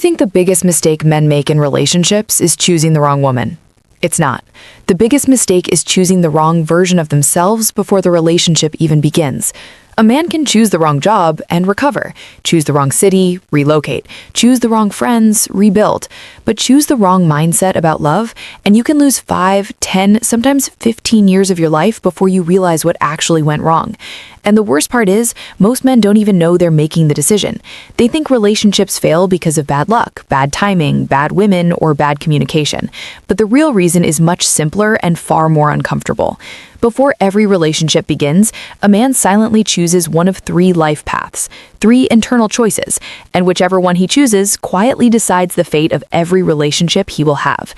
think the biggest mistake men make in relationships is choosing the wrong woman? It's not. The biggest mistake is choosing the wrong version of themselves before the relationship even begins. A man can choose the wrong job and recover, choose the wrong city, relocate, choose the wrong friends, rebuild, but choose the wrong mindset about love, and you can lose 5, 10, sometimes 15 years of your life before you realize what actually went wrong. And the worst part is, most men don't even know they're making the decision. They think relationships fail because of bad luck, bad timing, bad women, or bad communication. But the real reason is much simpler and far more uncomfortable. Before every relationship begins, a man silently chooses one of 3 life paths, 3 internal choices, and whichever one he chooses quietly decides the fate of every relationship he will have.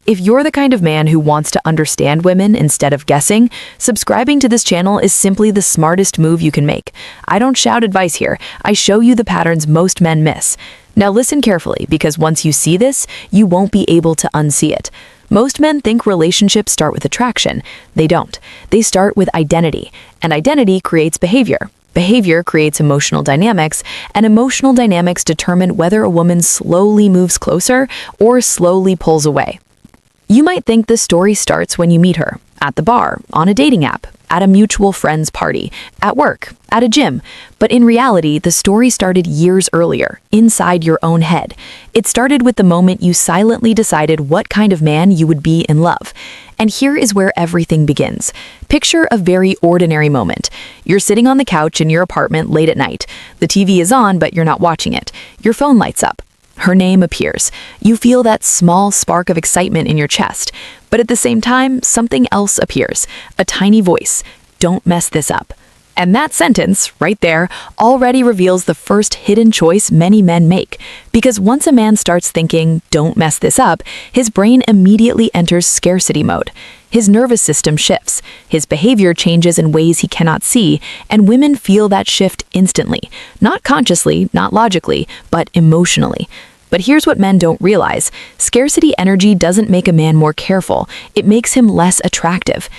If you're the kind of man who wants to understand women instead of guessing, subscribing to this channel is simply the smartest move you can make. I don't shout advice here, I show you the patterns most men miss. Now listen carefully, because once you see this, you won't be able to unsee it. Most men think relationships start with attraction. They don't. They start with identity, and identity creates behavior. Behavior creates emotional dynamics, and emotional dynamics determine whether a woman slowly moves closer or slowly pulls away. You might think the story starts when you meet her, at the bar, on a dating app, at a mutual friend's party, at work, at a gym. But in reality, the story started years earlier, inside your own head. It started with the moment you silently decided what kind of man you would be in love. And here is where everything begins. Picture a very ordinary moment. You're sitting on the couch in your apartment late at night. The TV is on, but you're not watching it. Your phone lights up. Her name appears. You feel that small spark of excitement in your chest. But at the same time, something else appears. A tiny voice. Don't mess this up. And that sentence, right there, already reveals the first hidden choice many men make. Because once a man starts thinking, don't mess this up, his brain immediately enters scarcity mode. His nervous system shifts, his behavior changes in ways he cannot see, and women feel that shift instantly. Not consciously, not logically, but emotionally. But here's what men don't realize. Scarcity energy doesn't make a man more careful, it makes him less attractive.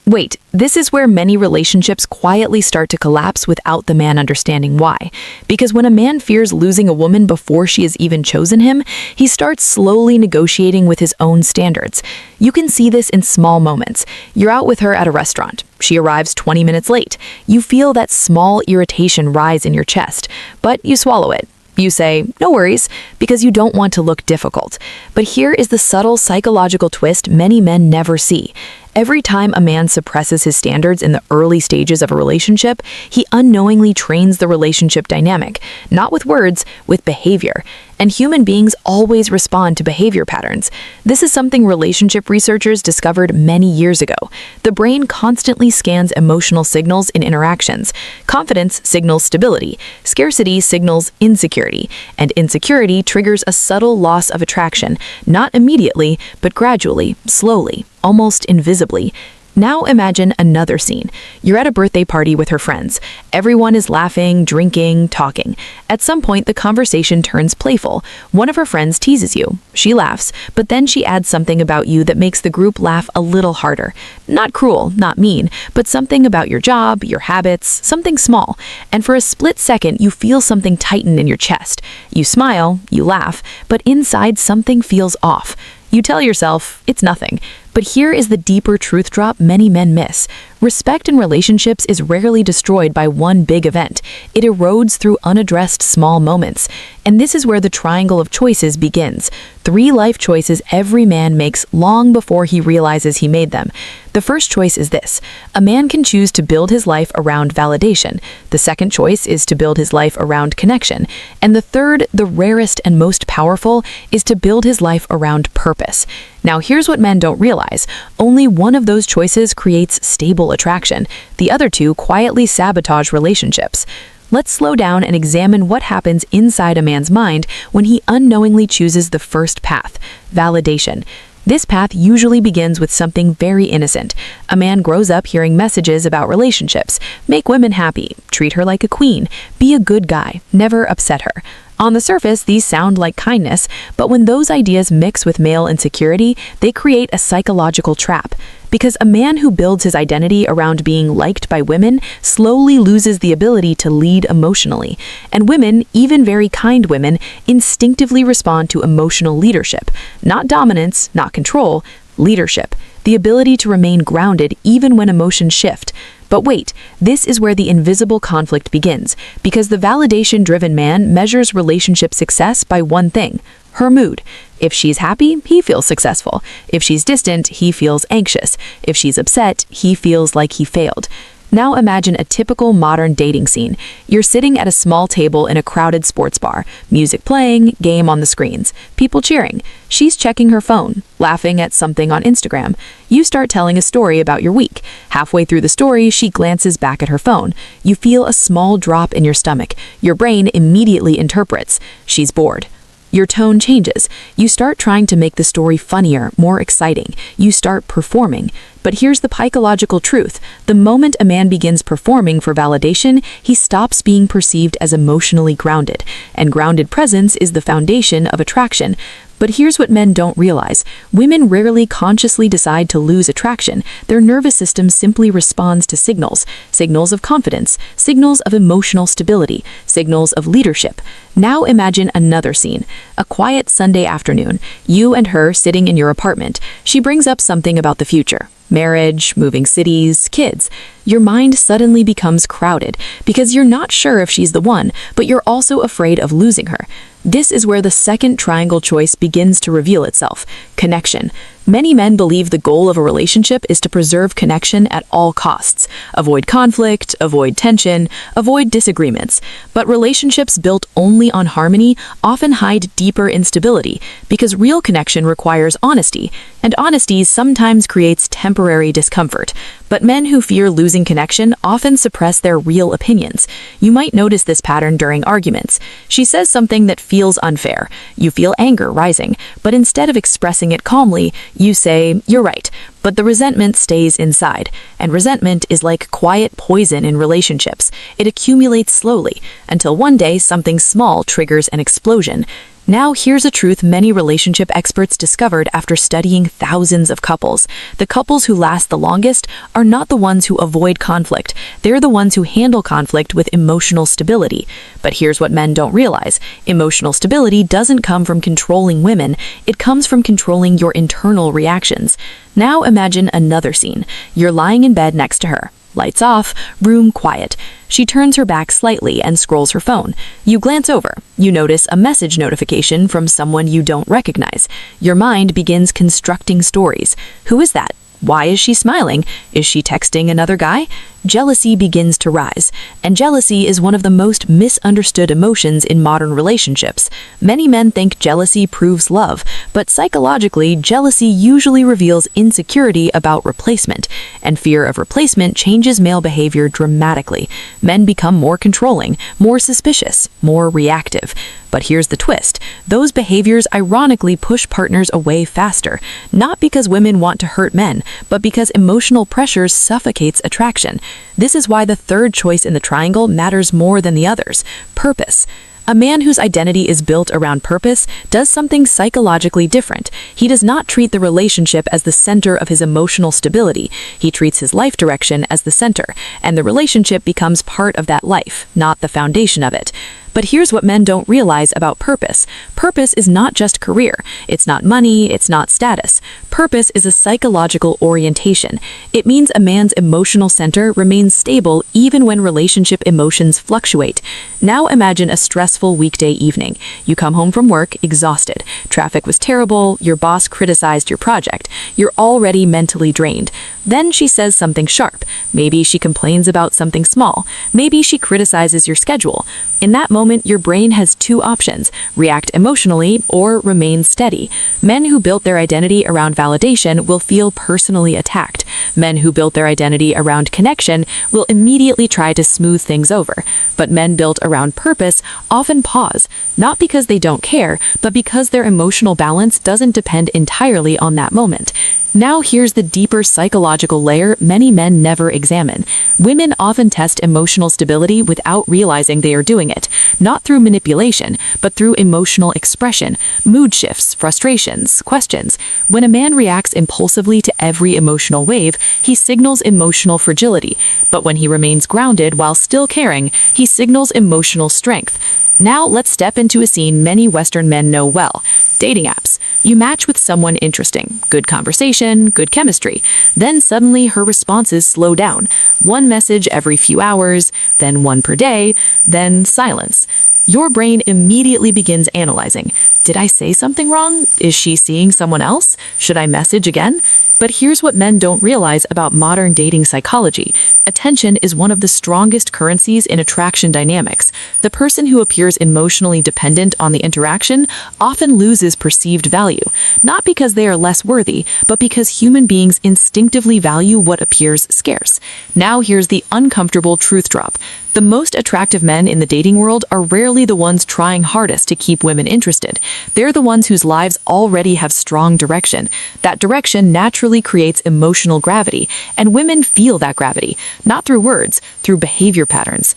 Wait, this is where many relationships quietly start to collapse without the man understanding why. Because when a man fears losing a woman before she has even chosen him, he starts slowly negotiating with his own standards. You can see this in small moments. You're out with her at a restaurant. She arrives 20 minutes late. You feel that small irritation rise in your chest, but you swallow it. You say, no worries, because you don't want to look difficult. But here is the subtle psychological twist many men never see. Every time a man suppresses his standards in the early stages of a relationship, he unknowingly trains the relationship dynamic, not with words, with behavior. And human beings always respond to behavior patterns. This is something relationship researchers discovered many years ago. The brain constantly scans emotional signals in interactions. Confidence signals stability, scarcity signals insecurity, and insecurity triggers a subtle loss of attraction, not immediately, but gradually, slowly, almost invisibly. Now imagine another scene. You're at a birthday party with her friends. Everyone is laughing, drinking, talking. At some point, the conversation turns playful. One of her friends teases you. She laughs, but then she adds something about you that makes the group laugh a little harder. Not cruel, not mean, but something about your job, your habits, something small. And for a split second, you feel something tighten in your chest. You smile, you laugh, but inside something feels off. You tell yourself, it's nothing. But here is the deeper truth drop many men miss. Respect in relationships is rarely destroyed by one big event. It erodes through unaddressed small moments. And this is where the triangle of choices begins. 3 life choices every man makes long before he realizes he made them. The first choice is this. A man can choose to build his life around validation. The second choice is to build his life around connection. And the third, the rarest and most powerful, is to build his life around purpose. Now here's what men don't realize. Only one of those choices creates stable attraction. The other 2 quietly sabotage relationships. Let's slow down and examine what happens inside a man's mind when he unknowingly chooses the first path, validation. This path usually begins with something very innocent. A man grows up hearing messages about relationships. Make women happy, treat her like a queen, be a good guy, never upset her. On the surface, these sound like kindness, but when those ideas mix with male insecurity, they create a psychological trap. Because a man who builds his identity around being liked by women slowly loses the ability to lead emotionally. And women, even very kind women, instinctively respond to emotional leadership. Not dominance, not control, leadership. The ability to remain grounded even when emotions shift. But wait, this is where the invisible conflict begins, because the validation-driven man measures relationship success by one thing: her mood. If she's happy, he feels successful. If she's distant, he feels anxious. If she's upset, he feels like he failed. Now imagine a typical modern dating scene. You're sitting at a small table in a crowded sports bar, music playing, game on the screens, people cheering. She's checking her phone, laughing at something on Instagram. You start telling a story about your week. Halfway through the story, she glances back at her phone. You feel a small drop in your stomach. Your brain immediately interprets: she's bored. Your tone changes. You start trying to make the story funnier, more exciting. You start performing. But here's the psychological truth. The moment a man begins performing for validation, he stops being perceived as emotionally grounded. And grounded presence is the foundation of attraction. But here's what men don't realize. Women rarely consciously decide to lose attraction. Their nervous system simply responds to signals. Signals of confidence, signals of emotional stability, signals of leadership. Now imagine another scene. A quiet Sunday afternoon. You and her sitting in your apartment. She brings up something about the future. Marriage, moving cities, kids. Your mind suddenly becomes crowded because you're not sure if she's the one, but you're also afraid of losing her. This is where the second triangle choice begins to reveal itself: connection. Many men believe the goal of a relationship is to preserve connection at all costs. Avoid conflict, avoid tension, avoid disagreements. But relationships built only on harmony often hide deeper instability because real connection requires honesty, and honesty sometimes creates temporary discomfort. But men who fear losing connection often suppress their real opinions. You might notice this pattern during arguments. She says something that feels unfair. You feel anger rising, but instead of expressing it calmly, you say, "You're right," but the resentment stays inside. And resentment is like quiet poison in relationships. It accumulates slowly until one day something small triggers an explosion. Now here's a truth many relationship experts discovered after studying thousands of couples. The couples who last the longest are not the ones who avoid conflict. They're the ones who handle conflict with emotional stability. But here's what men don't realize. Emotional stability doesn't come from controlling women. It comes from controlling your internal reactions. Now imagine another scene. You're lying in bed next to her. Lights off, room quiet. She turns her back slightly and scrolls her phone. You glance over. You notice a message notification from someone you don't recognize. Your mind begins constructing stories. Who is that? Why is she smiling? Is she texting another guy? Jealousy begins to rise, and jealousy is one of the most misunderstood emotions in modern relationships. Many men think jealousy proves love, but psychologically, jealousy usually reveals insecurity about replacement, and fear of replacement changes male behavior dramatically. Men become more controlling, more suspicious, more reactive. But here's the twist. Those behaviors ironically push partners away faster, not because women want to hurt men, but because emotional pressure suffocates attraction. This is why the third choice in the triangle matters more than the others: purpose. A man whose identity is built around purpose does something psychologically different. He does not treat the relationship as the center of his emotional stability. He treats his life direction as the center, and the relationship becomes part of that life, not the foundation of it. But here's what men don't realize about purpose. Purpose is not just career. It's not money. It's not status. Purpose is a psychological orientation. It means a man's emotional center remains stable even when relationship emotions fluctuate. Now imagine a stressful weekday evening. You come home from work exhausted. Traffic was terrible. Your boss criticized your project. You're already mentally drained. Then she says something sharp. Maybe she complains about something small. Maybe she criticizes your schedule. In that moment, your brain has two options: react emotionally or remain steady. Men who built their identity around validation will feel personally attacked. Men who built their identity around connection will immediately try to smooth things over. But men built around purpose often pause, not because they don't care, but because their emotional balance doesn't depend entirely on that moment. Now here's the deeper psychological layer many men never examine. Women often test emotional stability without realizing they are doing it, not through manipulation, but through emotional expression, mood shifts, frustrations, questions. When a man reacts impulsively to every emotional wave, he signals emotional fragility, but when he remains grounded while still caring, he signals emotional strength. Now let's step into a scene many Western men know well. Dating apps. You match with someone interesting, good conversation, good chemistry. Then suddenly her responses slow down. One message every few hours, then one per day, then silence. Your brain immediately begins analyzing. Did I say something wrong? Is she seeing someone else? Should I message again? But here's what men don't realize about modern dating psychology. Attention is one of the strongest currencies in attraction dynamics. The person who appears emotionally dependent on the interaction often loses perceived value, not because they are less worthy, but because human beings instinctively value what appears scarce. Now here's the uncomfortable truth drop. The most attractive men in the dating world are rarely the ones trying hardest to keep women interested. They're the ones whose lives already have strong direction. That direction naturally creates emotional gravity, and women feel that gravity, not through words, through behavior patterns.